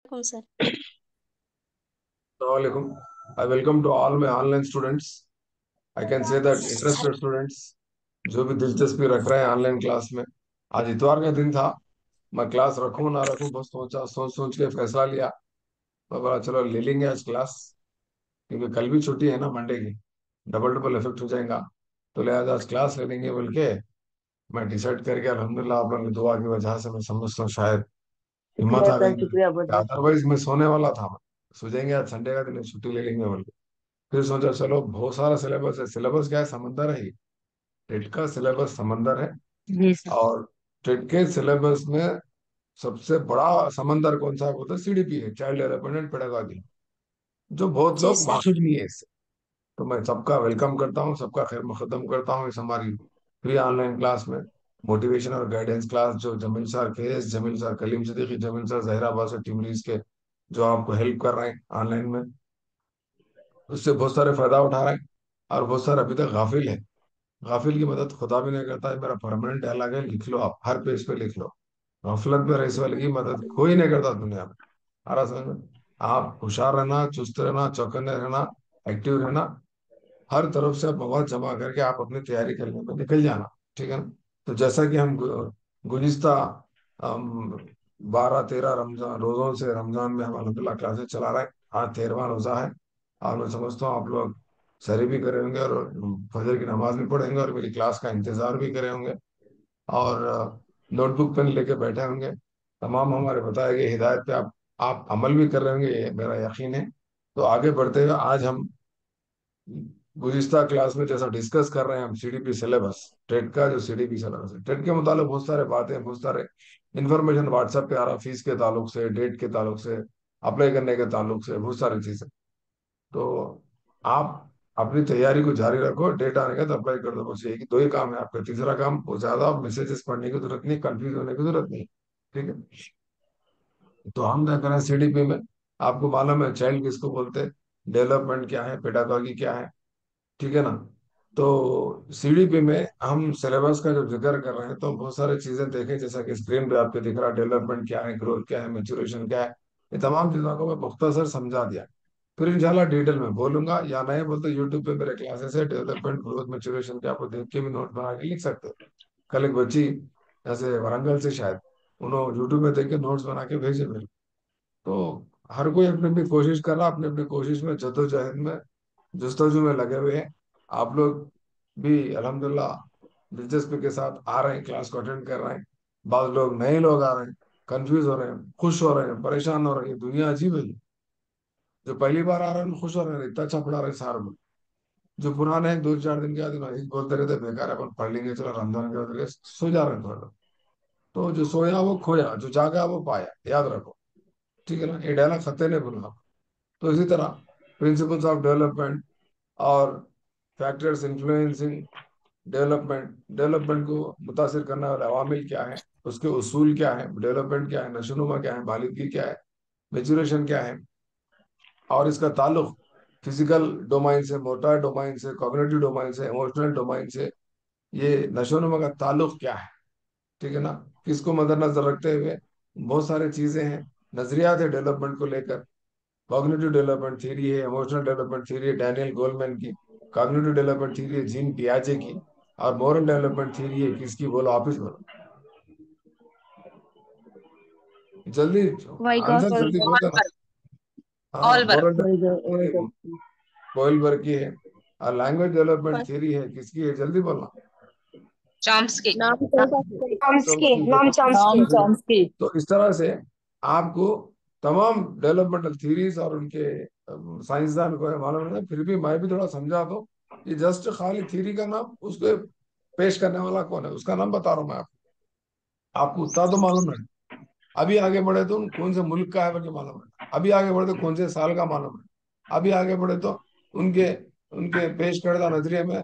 कौन sir. Assalamualaikum. I welcome to all my online students. I can say that sir interested students जो भी दिलचस्पी रख रहे हैं ऑनलाइन क्लास में। आज इतवार का दिन था। मैं क्लास रखूं ना रखूं बस सोच सोच के फैसला लिया। मैं बोला चलो ले लेंगे आज क्लास, क्योंकि कल भी छुट्टी है ना मंडे की। डबल डबल इफेक्ट हो जाएगा, तो लिहाजा आज क्लास ले लेंगे बोल के मैं डिसाइड करके अल्हम्दुलिल्लाह आप लोगों की दुआ की वजह से मैं समझता हूँ शायद हिम्मत शुक्रिया आ सर, गई मेरी। शुक्रिया बहुत बहुत। अदरवाइज मैं सोने वाला था। मैं सोचेंगे आज संडे का दिन है, छुट्टी ले लेंगे बोल के। फिर सोचा चलो बहुत सारा सिलेबस है। सिलेबस क्या है? समंदर है ये। टेट का सिलेबस समंदर है। जी सर। और टेट के सिलेबस में सबसे बड़ा समंदर कौन सा है? बोलते सीडीपी है, चाइल्ड डेवलपमेंट एंड पेडागॉजी, जो बहुत जी लोग सर। वाकिफ नहीं है इससे। तो मैं सबका वेलकम करता हूँ, सबका खैर मकदम करता हूँ इस हमारी फ्री ऑनलाइन क्लास में। मोटिवेशन और गाइडेंस क्लास जो Jameel sir face, Jameel sir Kaleem Siddiqui, Jameel sir Zahirabad से टिमरीज के, जो आपको हेल्प कर रहे हैं ऑनलाइन में, उससे बहुत सारे फायदा उठा रहे हैं। और बहुत सारे अभी तक गाफिल है। गाफिल की मदद खुदा भी नहीं करता है। मेरा परमानेंट डायलॉग है, लिख लो आप, हर पेज पे लिख लो। गफलत में रहने वाले की मदद कोई नहीं करता दुनिया में। आ रहा समझ में? आप होशियार रहना, चुस्त रहना, चौकन्ने रहना, एक्टिव रहना। हर तरफ से आप मवाद जमा करके आप अपनी तैयारी करने में निकल जाना। ठीक है ना? तो जैसा कि हम गुज़िश्ता 12-13 रमजान रोजों से रमजान में हम अल्हम्दुलिल्लाह क्लासेस चला रहे हैं। आज 13वां रोजा है। और मैं समझता हूँ आप लोग सहरी भी करे होंगे और फजर की नमाज भी पढ़ेंगे और मेरी क्लास का इंतजार भी करे होंगे। और नोटबुक पेन लेके बैठे होंगे। तमाम हमारे बताए गए हिदायत पे आप अमल भी कर रहे होंगे, ये मेरा यकीन है। तो आगे बढ़ते हुए आज हम गुज़िश्ता क्लास में जैसा डिस्कस कर रहे हैं हम सीडीपी सिलेबस, टेट का जो सीडीपी सिलेबस है, टेट के मुताबिक बहुत सारे बातें, बहुत सारे इन्फॉर्मेशन व्हाट्सएप पे आ रहा, फीस के ताल्लुक से, डेट के ताल्लुक से, अप्लाई करने के ताल्लुक से, बहुत सारी चीजें। तो आप अपनी तैयारी को जारी रखो, डेट आने का तो अप्लाई कर दो। बस एक ही दो ही काम है आपका। तीसरा काम, बहुत ज्यादा मैसेजेस पढ़ने की जरूरत नहीं, कंफ्यूज होने की जरूरत नहीं। ठीक है? तो हम क्या करें सीडीपी में? आपको मालूम है चाइल्ड किसको बोलते हैं, डेवलपमेंट क्या है, पेडागॉजी क्या है। ठीक है ना? तो सीडीपी में हम सिलेबस का जब जिक्र कर रहे हैं तो बहुत सारी चीजें देखें, जैसा कि स्क्रीन पे आपके दिख रहा है, डेवलपमेंट क्या है, ग्रोथ क्या है, मेचुरेशन क्या है। ये तमाम चीजों को मैं मुख्तसर समझा दिया। फिर इंशाल्लाह डिटेल में बोलूंगा, या नहीं बोलते यूट्यूब पे मेरे क्लासेस है, डेवलपमेंट ग्रोथ मेचुरेशन के, आपको देख के भी नोट बना के लिख सकते हो। कल एक बच्ची जैसे वरंगल से शायद, उन्होंने यूट्यूब में देख के नोट्स बना के भेजे मेरे। तो हर कोई अपनी अपनी कोशिश कर रहा, अपनी अपनी कोशिश में, जद्दोजहद में, जस्तजू में लगे हुए हैं। आप लोग भी अल्हम्दुलिल्लाह दिलचस्पी के साथ आ रहे हैं, क्लास को अटेंड कर रहे हैं। बाद लोग नए लोग आ रहे हैं, कंफ्यूज हो रहे हैं, खुश हो रहे हैं, परेशान हो रहे हैं। ये दुनिया अजीब है। जो पहली बार आ रहे हैं खुश हो रहे हैं, इतना अच्छा पढ़ा रहे हैं सारे लोग। जो पुराने हैं 2-4 दिन के बाद एक बोलते रहते बेकार है, अपन पढ़ लेंगे, चलो रमजान के बाद सो जा रहे हैं थोड़ा। तो जो सोया वो खोया, जो जागा वो पाया, याद रखो। ठीक है ना? ये डायलॉग खत्ते ने बोला। तो इसी तरह प्रिंसिपल्स ऑफ डेवलपमेंट और फैक्टर्स इन्फ्लुएंसिंग डेवलपमेंट, डेवलपमेंट को मुतासिर करने वाले अवामिल क्या है, उसके उसूल क्या है, डेवलपमेंट क्या है, नशोनुमा क्या है, बालिदगी क्या है, मेचुरेशन क्या है, और इसका ताल्लुक फिजिकल डोमाइन से, मोटर डोमाइन से, कॉग्निटिव डोमाइन से, इमोशनल डोमाइन से, ये नशोनुमा का ताल्लुक क्या है। ठीक है ना? किसको मद्देनजर रखते हुए बहुत सारी चीजें हैं, नजरियात है डेवलपमेंट को लेकर। कॉग्निटिव डेवलपमेंट थ्योरी है, इमोशनल डेवलपमेंट थ्योरी है डैनियल गोलमैन की, कॉग्निटिव डेवलपमेंट थ्योरी है जीन पियाजे की, और मोरल डेवलपमेंट थ्योरी है किसकी? बोलो, आप ही बोलो जल्दी, आंसर वाइगॉट। जल्दी बोल देना। हाँ, ऑलवर्क। मोरल डेवलपमेंट गोलबर्ग की है। और लैंग्वेज डेवलपमेंट थ्योरी है किसकी है? जल्दी बोलना। चॉम्स्की। नाम चॉम्स्की। चॉम्स्की, चॉम्स्की, नाम देखो। चॉम्स्की। चॉम्स्की। तो इस तरह से आपको तमाम डेवलपमेंटल थ्योरीज और उनके साइंसदान को है मालूम है, फिर भी मैं भी थोड़ा समझा दो। ये जस्ट खाली थ्योरी का नाम, उसको पेश करने वाला कौन है उसका नाम बता रहा हूँ मैं आपको। आपको उतना तो मालूम है। अभी आगे बढ़े तो कौन से मुल्क का है बल्कि मालूम है। अभी आगे बढ़े तो कौन से साल का मालूम है। अभी आगे बढ़े तो उनके उनके पेश करदा नजरिए में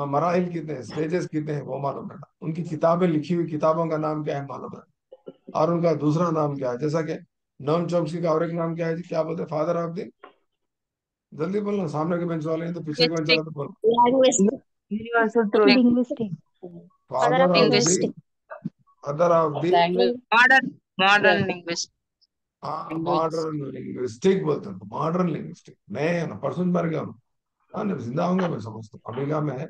मराहिल कितने हैं, स्टेजेस कितने हैं, वो मालूम है। उनकी किताबें, लिखी हुई किताबों का नाम क्या है मालूम है। और उनका दूसरा नाम क्या है, जैसा कि नोम चॉम्स्की का और एक नाम क्या है जी? क्या बोलते हैं? फादर ऑफ द, जल्दी बोलना, सामने के बेंच वाले हैं तो पीछे के बेंच वाले तो बोलो। Linguistic. Universal truth. Linguistic. Father father of of the, linguistic. Father of the, language modern linguist. हाँ language. मॉडर्न लिंग्विस्टिक बोलते हैं, मॉडर्न लिंग्विस्टिक, नए हैं ना, परसों मर गया हूँ। हाँ नहीं, जिंदा होंगे मैं समझता हूँ, अमेरिका में है।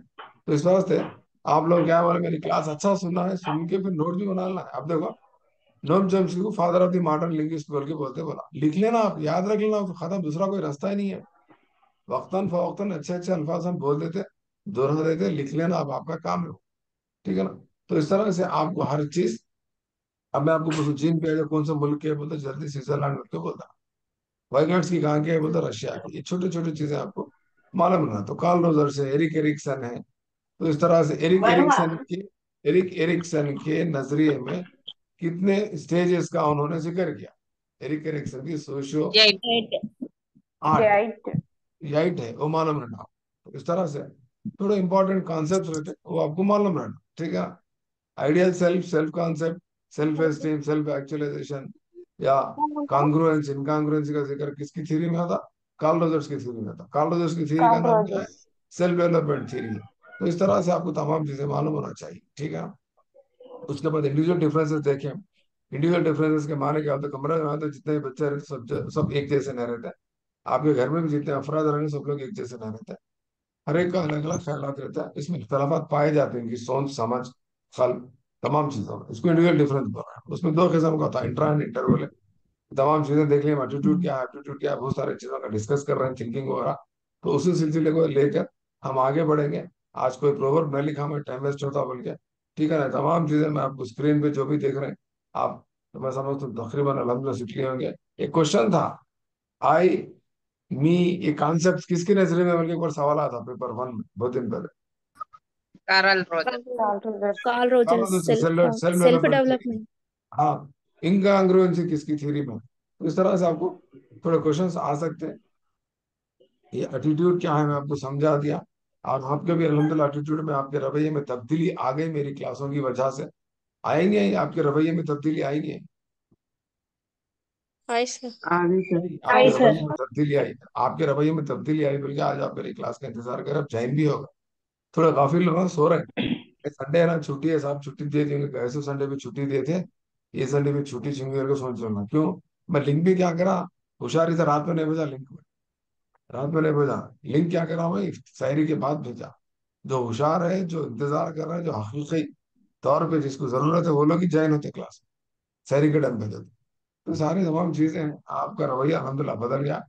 तो इस वास्ते आप लोग क्या बोले, मेरी क्लास अच्छा सुनना है, सुन के फिर नोट भी बना लेना है। अब देखो, नोम चॉम्स्की को father of the modern linguist बोल के बोलते, बोला लिख लेना, आप याद रख लेना, तो खत्म, दूसरा कोई रास्ता ही नहीं है। वक्तन फवक्तन अच्छे अच्छे अल्फाज हम बोल देते, दोहरा देते, लिख लेना, अब आपका काम है वो। ठीक है ना। तो इस तरह से आपको हर चीज, अब मैं आपको पूछूं चीन पे कौन सा मुल्क है, बोलते जल्दी स्विट्जरलैंड क्यों बोलता, वाइगर्ट्स की कहाँ की है, बोलते रशिया की। ये छोटी छोटी चीजें आपको मालूम ना। तो कार्ल रोजर्स है, एरिक एरिक्सन है। तो इस तरह से एरिक एरिक्सन के नजरिए में कितने स्टेजेस का उन्होंने जिक्र किया। एरिक एरिक्सन की सोशियो Yeah, 8. आर्ट, 8. यही है वो मालूम रहना। तो इस तरह से थोड़े इंपॉर्टेंट कॉन्सेप्ट रहते हैं, वो आपको मालूम रहना। ठीक है। Ideal self, self concept, self esteem, self actualisation, या कॉन्ग्रुएंस, इनकॉन्ग्रुएंसी का जिक्र किसकी थ्योरी में आता, कार्ल रोजर्स की थ्योरी में आता। कार्ल रोजर्स की थ्योरी का Carl नाम क्या है, Rogers. सेल्फ डेवलपमेंट थ्योरी है। तो इस तरह से आपको तमाम चीजें मालूम होना चाहिए। ठीक है। उसके बाद इंडिविजुअल डिफरेंसेस देखें। इंडिविजुअल डिफरेंसेस के माने क्या होता है, कमरे में तो जितने भी बच्चे रहते सब एक जैसे नहीं रहते। आपके घर में भी जितने अफराद रहे सब लोग एक जैसे नहीं रहते। हर एक का अलग अलग ख्याल रहता है, इसमें इख्तलाफात पाए जाते हैं, इनकी सोच समझ खल तमाम चीजों में। इसको इंडिविजुअल डिफरेंस बोल रहा है। उसमें दो किस्म का होता है, इंट्रा एंड इंटर। तमाम चीजें देख ली, एटीट्यूड क्या है, एप्टीट्यूड क्या है, बहुत सारी चीजों का डिस्कस कर रहे हैं, थिंकिंग वगैरह। तो उसी सिलसिले को लेकर हम आगे बढ़ेंगे। आज कोई प्रोवर्ब नहीं लिखा, मैं टाइम वेस्ट होता बोल के। ठीक है ना। तमाम चीजें मैं आपको स्क्रीन पे जो भी देख रहे हैं आप, तो मैं समझता हूँ तकरीबन अल्हम्दुलिल्लाह सीख लिए होंगे। एक क्वेश्चन था, आई मी, ये कॉन्सेप्ट किसके नजरिए में, बल्कि एक बार सवाल आया था पेपर वन में बहुत दिन पहले। Carl Rogers. Carl Rogers. Carl Rogers, self self self development theory. Development. हाँ, इनकॉन्ग्रुएंसी किसकी थ्योरी में। तो इस तरह से आपको थोड़े क्वेश्चंस आ सकते हैं। ये एटीट्यूड क्या है मैं आपको समझा दिया। और आपके भी अल्हम्दुलिल्लाह एटीट्यूड में, आपके रवैये में तब्दीली आ गई मेरी क्लासों की वजह से। आएंगे ही, आपके रवैये में तब्दीली आएगी। Hi sir. आगे सर. आपके Hi, sir. रवैये में तब्दीली आई, आपके रवैये में तब्दीली आई, बल्कि आज आप मेरी क्लास का इंतजार करें, अब जॉइन भी होगा। थोड़ा काफी लोग सो रहे हैं, संडे है ना, छुट्टी है, साहब छुट्टी दे देंगे, कैसे संडे भी छुट्टी देते हैं, ये संडे भी छुट्टी छुट्टी करके सोच रहा हूँ। क्यों, मैं लिंक भी क्या करा, होशियारी से रात में नहीं भेजा लिंक में, रात में नहीं भेजा लिंक, क्या करा मैं शायरी के बाद भेजा। जो होशियार है, जो इंतजार कर रहे हैं, जो हकीकी तौर पे जिसको जरूरत है, वो लोग ही ज्वाइन होते क्लास, शायरी के टाइम भेजते। तो सारी तमाम चीजें हैं, आपका रवैया अल्हम्दुलिल्लाह बदल गया।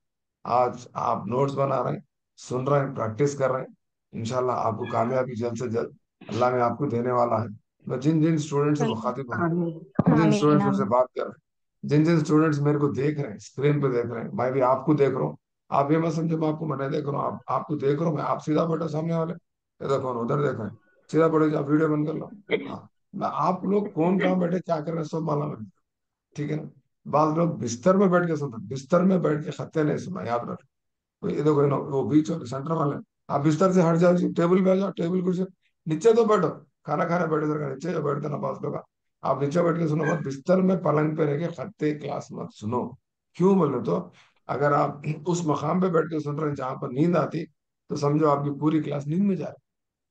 आज आप नोट्स बना रहे हैं, सुन रहे हैं, प्रैक्टिस कर रहे हैं। इंशाल्लाह आपको कामयाबी जल्द से जल्द अल्लाह ने आपको देने वाला है। मैं जिन जिन स्टूडेंट से मुखातिब हूँ, आगे. जिन जिन Amin. स्टूडेंट्स मुझसे Amin. बात कर रहे हैं, जिन जिन स्टूडेंट्स मेरे को देख रहे हैं, स्क्रीन पे देख रहे हैं, मैं भी आपको देख रहा हूँ। आप ये मत समझो मैं आपको मैंने देख रहा हूँ, आपको देख रहा हूँ मैं। आप सीधा बैठो सामने वाले, ये देखो उधर देख रहे हैं, सीधा बैठो, आप वीडियो बंद कर लो। हाँ, मैं आप लोग कौन कहाँ बैठे क्या कर रहे हैं सब मालूम है। ठीक है ना। बाद लोग बिस्तर में बैठ के सुनते हैं, बिस्तर में बैठ के खत्ते नहीं सुना, याद रख। तो ये देखो वो बीच वाले सेंटर वाले, आप बिस्तर से हट जाओ जी, टेबल पे आ जाओ, टेबल कुर्सी नीचे तो बैठो, खाना खाने बैठे सर नीचे जो बैठते ना पास लोग, आप नीचे बैठ के सुनो मत, बिस्तर में पलंग पे रह के खत्ते क्लास मत सुनो। क्यों बोले तो, अगर आप उस मकाम पे बैठ के सुन रहे हैं जहां पर नींद आती, तो समझो आपकी पूरी क्लास नींद में जा रही।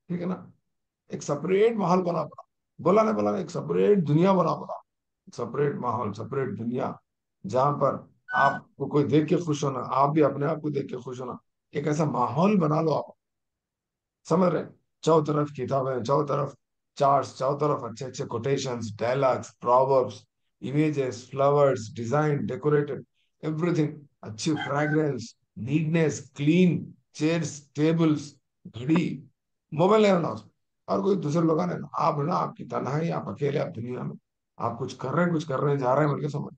ठीक है ना। एक सेपरेट माहौल बना पड़ा, बोला नहीं बोला, एक सेपरेट दुनिया बना पड़ा, सेपरेट माहौल, सेपरेट दुनिया, जहां पर आपको कोई देख के खुश होना, आप भी अपने आप को देख के खुश होना। एक ऐसा माहौल बना लो आप, समझ रहे हैं? चारों तरफ किताबें, चारों तरफ चार्ट्स, चारों तरफ अच्छे अच्छे quotations, dialogues, proverbs, images, flowers, design, decorated, everything, अच्छी fragrance, neatness, clean chairs, tables, घड़ी, मोबाइल नहीं रहना उसमें, और कोई दूसरे लोग नहीं रहना, आप ना, आपकी तन्हाई, आप अकेले, आप दुनिया में, आप कुछ कर रहे हैं, कुछ कर रहे हैं, जा रहे हैं, बोल के समझ।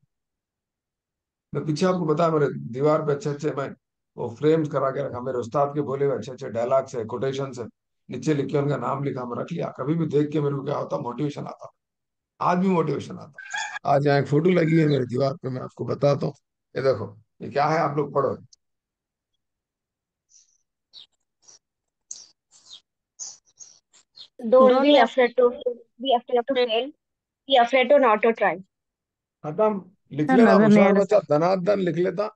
मैं पीछे आपको बताया, मेरे दीवार पे अच्छे अच्छे मैं वो फ्रेम्स करा के रखा, मेरे उस्ताद के बोले हुए अच्छे अच्छे डायलॉग्स है, कोटेशन है, नीचे लिख के उनका नाम लिखा, मैं रख लिया। कभी भी देख के मेरे को क्या होता, मोटिवेशन आता। आज भी मोटिवेशन आता। आज यहाँ एक फोटो लगी है मेरी दीवार पे, मैं आपको बताता हूँ। ये देखो, ये क्या है, आप लोग पढ़ो। Don't don't be be afraid to be afraid to afraid. fail. Be afraid to not to try. खत्म, लिख सर लेना। नजर नहीं आ होशियार रहा बच्चा सर। धनाधन लिख लेता,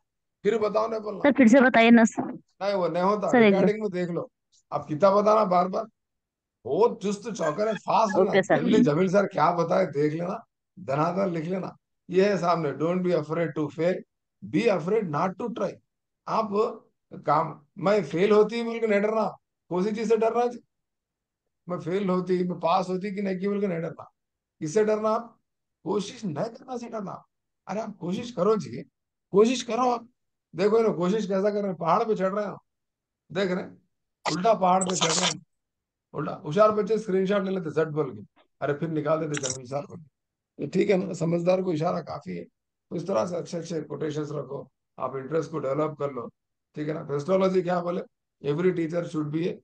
फिर बताओ नहीं बोलना। सर फिर से बताइए ना सर। नहीं वो नहीं होता, सर एक बार। रिकॉर्डिंग में देख लो। आप किताब बताना बार बार, बहुत चुस्त चौकर है, फास्ट ना, ओके सर। जल्दी जमील सर क्या बताए देख लेना, धनाधन लिख लेना। ये है सामने, don't be afraid to fail, be afraid not to try. आप काम, मैं फेल होती बोल के नहीं डरना, कौन सी चीज से डरना? मैं फेल होती, मैं पास होती कि नहीं की बोल के नहीं डरना। किससे डरना आप? कोशिश नहीं करना से डरना। अरे आप कोशिश करो जी, कोशिश करो आप। देखो ना कोशिश कैसा कर रहे हैं, पहाड़ पे चढ़ रहे हैं, देख रहे हैं, उल्टा पहाड़ पे चढ़ रहे हैं, उल्टा। होशियार बच्चे स्क्रीनशॉट ले लेते झट बोल के, अरे फिर निकाल देते जमीन सार बोल के। ये ठीक है ना, समझदार को इशारा काफी है। तो इस तरह से अच्छे अच्छे कोटेशंस रखो, आप इंटरेस्ट को डेवलप कर लो। ठीक है ना, एस्ट्रोलॉजी क्या बोले, every teacher should be A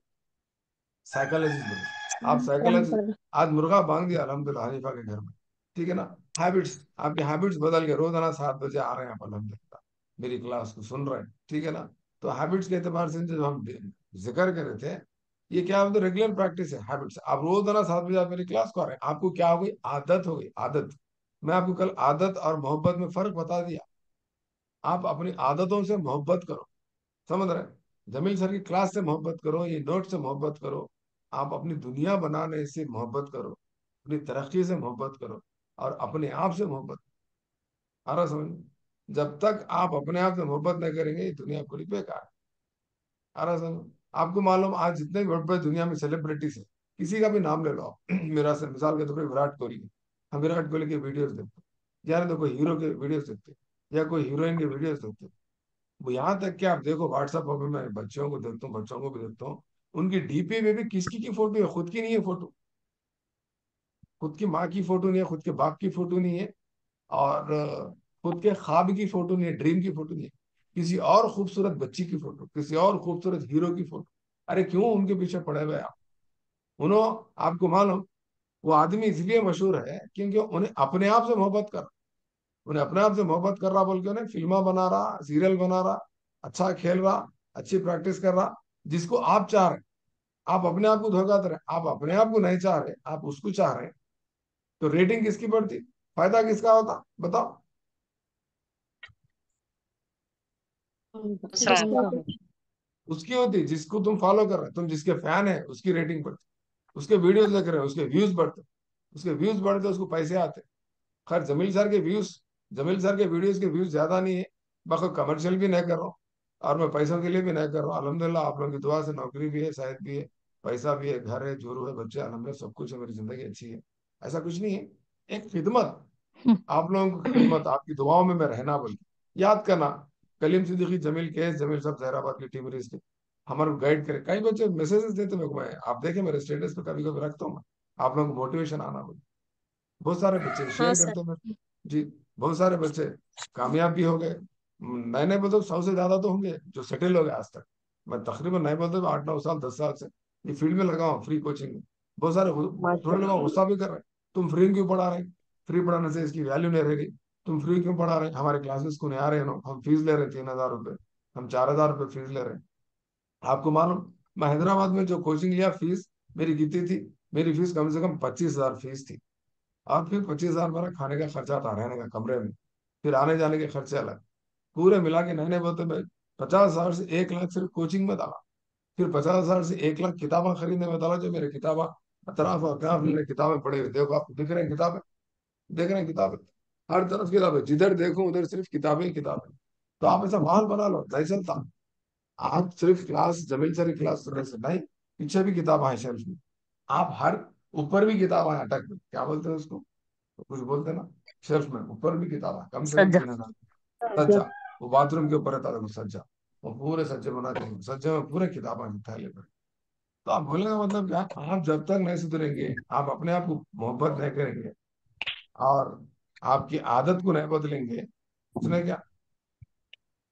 psychologist बोले। आप साइकोलॉजिस्ट, आज मुर्गा बांध दिया अलहमदुल्ला हनीफा के घर में। ठीक है ना, हैबिट्स, आपके हैबिट्स बदल के रोजाना 7 बजे आ रहे हैं आप अलहमदुल्ला, मेरी क्लास को सुन रहे हैं। ठीक है ना, तो हैबिट्स के एतबार से जो हम जिक्र कर रहे थे, ये क्या है, तो रेगुलर प्रैक्टिस है हैबिट्स। आप रोजाना 7 बजे आप मेरी क्लास को आ रहे हैं, आपको क्या हो गई, आदत हो गई, आदत। मैं आपको कल आदत और मोहब्बत में फर्क बता दिया। आप अपनी आदतों से मोहब्बत करो, समझ रहे हैं? जमील सर की क्लास से मोहब्बत करो, ये नोट से मोहब्बत करो। आप अपनी दुनिया बनाने से मोहब्बत करो, अपनी तरक्की से मोहब्बत करो, और अपने आप से मोहब्बत। आ रहा समझ में? जब तक आप अपने आप से मोहब्बत नहीं करेंगे ये दुनिया पूरी बेकार है। आ रहा समझ? आपको मालूम आज जितने भी बड़े बड़े दुनिया में सेलिब्रिटीज है, किसी का भी नाम ले लो आप मेरा से मिसाल के तौर पर विराट कोहली है, हम विराट कोहली के वीडियोस देखते हैं, यार देखो हीरो के वीडियोस देखते हैं, या कोई हीरोइन के वीडियोस देखते हैं। वो यहाँ तक कि आप देखो व्हाट्सएप पर भी मैं बच्चों को देखता हूँ, बच्चों को भी देखता हूँ, उनकी डीपी में भी किसकी की फोटो है, खुद की नहीं है फोटो, खुद की माँ की फोटो नहीं है, खुद के बाप की फोटो नहीं है, और खुद के ख्वाब की फोटो नहीं है, ड्रीम की फोटो नहीं है, किसी और खूबसूरत बच्ची की फोटो, किसी और खूबसूरत हीरो की फोटो। अरे क्यों उनके पीछे पड़े हुए आप? उन्होंने, आपको मालूम, वो आदमी इसलिए मशहूर है क्योंकि उन्हें अपने आप से मोहब्बत कर, उन्हें अपने आप से मोहब्बत कर रहा बोल के उन्हें फिल्मा बना रहा, सीरियल बना रहा, अच्छा खेल रहा, अच्छी प्रैक्टिस कर रहा, जिसको आप चाह रहे हैं। आप अपने आप को धोखा दे रहे हैं, आप अपने आप को नहीं चाह रहे, आप उसको चाह रहे हैं। तो रेटिंग किसकी बढ़ती, फायदा किसका होता बताओ? दूसरा दूसरा को। उसकी होती, जिसको तुम फॉलो कर रहे हो, तुम जिसके फैन है उसकी रेटिंग बढ़ती, उसके वीडियोस देख रहे हो उसके व्यूज बढ़ते, उसके व्यूज बढ़ते उसको पैसे आते। खैर जमील सर के व्यूज, जमील सर के वीडियोस के व्यूज ज्यादा नहीं है, बाकी कमर्शियल भी नहीं कर रहा हूँ, और मैं पैसों के लिए भी नहीं कर रहा हूँ। अल्हम्दुलिल्लाह आप लोगों की दुआ से नौकरी भी है, शायद भी है, पैसा भी है, घर है, जोरू है, बच्चे, अल्हम्दुलिल्लाह सब कुछ है, मेरी जिंदगी अच्छी है। ऐसा कुछ नहीं है, एक खिदमत, आप लोगों की खिदमत, आपकी दुआओं में मैं रहना, बल्कि याद करना, कलीम सिद्दीकी, जमील केस, जमील साहब जहराबाद की टीम के हमारे गाइड करे। कई बच्चे मैसेजेस देते मेरे को, मैं आप देखे मेरे स्टेटस पे कभी कभी रखता हूँ मैं, आप लोगों को मोटिवेशन आना बोले। बहुत सारे बच्चे हाँ शेयर सर। करते हैं मेरे, जी, बहुत सारे बच्चे कामयाब भी हो गए। नए नए बोलते 100 से ज्यादा तो होंगे जो सेटल हो गए आज तक। मैं तकरीबन नए बोलते 8 9 साल 10 साल से ये फील्ड में लगा हूँ, फ्री कोचिंग में। बहुत सारे थोड़े लोग गुस्सा भी कर रहे हैं, तुम फ्री क्यों पढ़ा रहे हैं, फ्री पढ़ाने से इसकी वैल्यू नहीं रहेगी, तुम फ्री क्यों पढ़ा रहे हैं, हमारे क्लासेस को नहीं आ रहे हैं ना, हम फीस ले रहे हैं 3,000 रुपये, हम 4,000 रुपये फीस ले रहे हैं। आपको मालूम, मैं हैदराबाद में जो कोचिंग लिया फीस मेरी कितनी थी, मेरी फीस कम से कम 25,000 फीस थी। और फिर 25,000 मेरा खाने का खर्चा था, रहने का कमरे में, फिर आने जाने के खर्चे अलग, पूरे मिला के नए बोलते मैं 50,000 से 1 लाख सिर्फ कोचिंग में डाला। फिर 50,000 से 1 लाख किताबें खरीदने में डाला, जो मेरे किताबें अतराफ अतराफ मेरे किताबें पढ़े हुए, देखो आपको दिख रहे हैं किताबें, देख रहे हैं किताबें, हर तरफ किताबें, जिधर देखो उधर सिर्फ किताबें ही किताबें। तो आप ऐसा माहौल बना लो, नहीं चलता। आप सिर्फ क्लास जमील सर की क्लास सुनने से नहीं, पीछे भी किताब है शेल्फ में, आप हर, ऊपर भी किताब है अटक में, क्या बोलते हैं उसको, तो कुछ बोलते हैं ना, शेल्फ में ऊपर भी किताब है, कम से कम सज्जा 3,000। सज्जा, वो बाथरूम के ऊपर रहता था वो सज्जा, वो पूरे सज्जे बना के, सज्जे में पूरे किताबें हैं थैले पर। तो आप बोलेंगे मतलब क्या, आप जब तक नहीं सुधरेंगे, आप अपने आप को मोहब्बत नहीं करेंगे, और आपकी आदत को नहीं बदलेंगे, उसने क्या,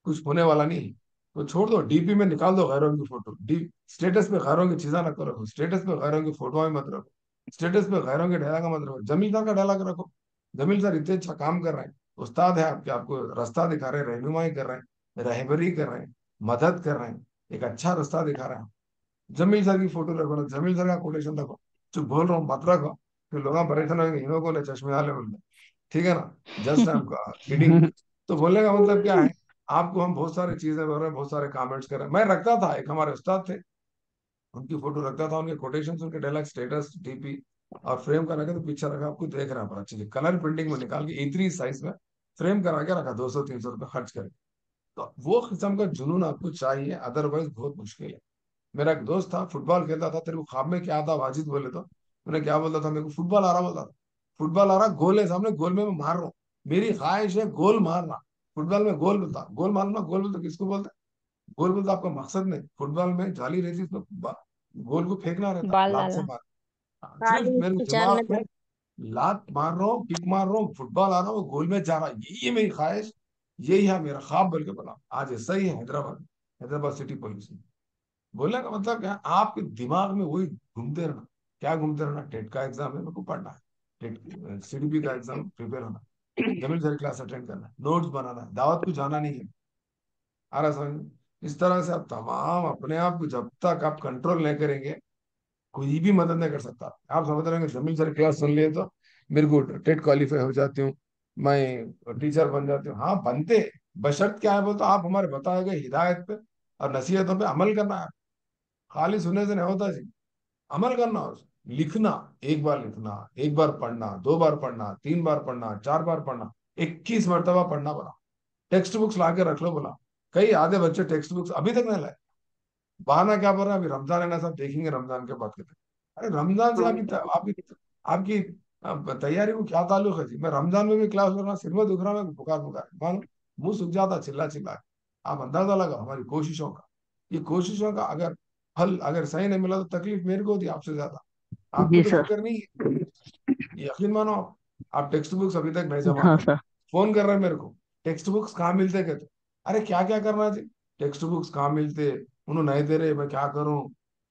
कुछ होने वाला नहीं। तो छोड़ दो, डीपी में निकाल दो गैरों की फोटो, डी स्टेटस पे गैरों की चीजा ना करो, स्टेटस पे गैरों की फोटो मत रखो, स्टेटस पे गैरों के डायलॉग मत रखो, जमील सर का डायलॉग रखो। जमील सर इतने अच्छा काम कर रहे हैं, उस्ताद है आपके, आपको रास्ता दिखा रहे हैं, रहनुमाई कर रहे हैं, रहबरी कर रहे हैं, मदद कर रहे हैं, एक अच्छा रास्ता दिखा रहे हैं। जमील सर की फोटो रखो ना, जमील सर का कोटेशन रखो, जो बोल रहा हूँ मत रखो, फिर लोग परेशान होंगे, इन लोगों ने चश्मे वाले बोल रहे। ठीक है ना, जस्ट आई एम किडिंग। तो बोलने का मतलब क्या है, आपको हम बहुत सारी चीजें बोल रहे हैं, बहुत सारे कमेंट्स कर रहे हैं, मैं रखता था, एक हमारे उस्ताद थे, उनकी फोटो रखता था, उनके कोटेशन, उनके डायलॉग, स्टेटस, डीपी, और फ्रेम करा के तो पीछे रखा, आपको देख रहा है बड़ा अच्छे से, कलर प्रिंटिंग में निकाल के इतनी साइज में फ्रेम करा के रखा, 200-300 रुपये खर्च करके। तो वो किस्म का जुनून आपको चाहिए, अदरवाइज बहुत मुश्किल है। मेरा एक दोस्त था, फुटबॉल खेलता था, तेरे को ख्वाब में क्या था वाजिद बोले तो, मैंने क्या बोलता था, मेरे को फुटबॉल आ रहा बोलता था। फुटबॉल आ रहा, गोल है सामने, गोल में मैं मार रहा हूँ, मेरी ख्वाहिश है गोल मारना। फुटबॉल में गोल बोलता, गोल मारना, गोल बोलता किसको बोलते हैं? गोल बोलता आपका मकसद नहीं, फुटबॉल में जाली रहती है, उसमें गोल को फेंकना रहता, बॉल लात से डाला। मार। हाँ, हाँ सिर्फ जी, मेरे को चार दिमाग में मतलब। लात मार रहा हूँ, किक मार रहा हूँ, फुटबॉल आ रहा हूँ, गोल में जा रहा है, यही है मेरी ख्वाहिश, यही है मेरा ख्वाब बोल के बोला। आज ऐसा ही है हैदराबाद, हैदराबाद सिटी पुलिस में। बोलने का मतलब क्या, आपके दिमाग में वही घूमते रहना। क्या घूमते रहना? टेट का एग्जाम है, मेरे को पढ़ना है, टेट सीडीपी का एग्जाम प्रिपेयर होना, जमीन सारी क्लास अटेंड करना है, नोट्स बनाना है, दावत को जाना नहीं है। आ रहा समझ में? इस तरह से आप तमाम अपने आप को जब तक आप कंट्रोल नहीं करेंगे, कोई भी मदद नहीं कर सकता। आप समझ रहे हैं, जमीन सारी क्लास सुन लिए तो मेरे को टेट क्वालिफाई हो जाती हूँ, मैं टीचर बन जाती हूँ। हाँ बनते, बशर्त क्या है बोल तो आप हमारे बताए गए हिदायत पे और नसीहतों पे अमल करना है। खाली सुनने से नहीं होता जी, अमल करना, लिखना, एक बार लिखना, एक बार पढ़ना, 2 बार पढ़ना, 3 बार पढ़ना, 4 बार पढ़ना, 21 मरतबा पढ़ना बोला। टेक्स्ट बुक्स ला के रख लो बोला। कई आधे बच्चे टेक्स्ट बुक्स अभी तक नहीं लाए, बहाना क्या बोल रहा है, अभी रमजान है ना, सब देखेंगे रमजान के बाद कहते हैं। अरे रमजान से आपकी आपकी आपकी तैयारी को क्या ताल्लुक है जी? मैं रमजान में भी क्लास कर रहा, सिर में दुख रहा, मैं बुखार बुखार मानो, मुंह सूख जाता चिल्ला चिल्ला के। आप अंदाजा लगा हमारी कोशिशों का, ये कोशिशों का अगर फल अगर सही नहीं मिला तो तकलीफ मेरे को होती आपसे ज्यादा। आपको जी तो सर। फिक्र नहीं है, यकीन मानो आप टेक्स्ट बुक्स अभी तक नहीं जमा हाँ कर। सर। फोन कर रहे हैं मेरे को, टेक्स्ट बुक्स कहाँ मिलते कहते। अरे क्या क्या करना जी, टेक्स्ट बुक्स कहाँ मिलते, उन्होंने नहीं दे रहे, मैं क्या करूं,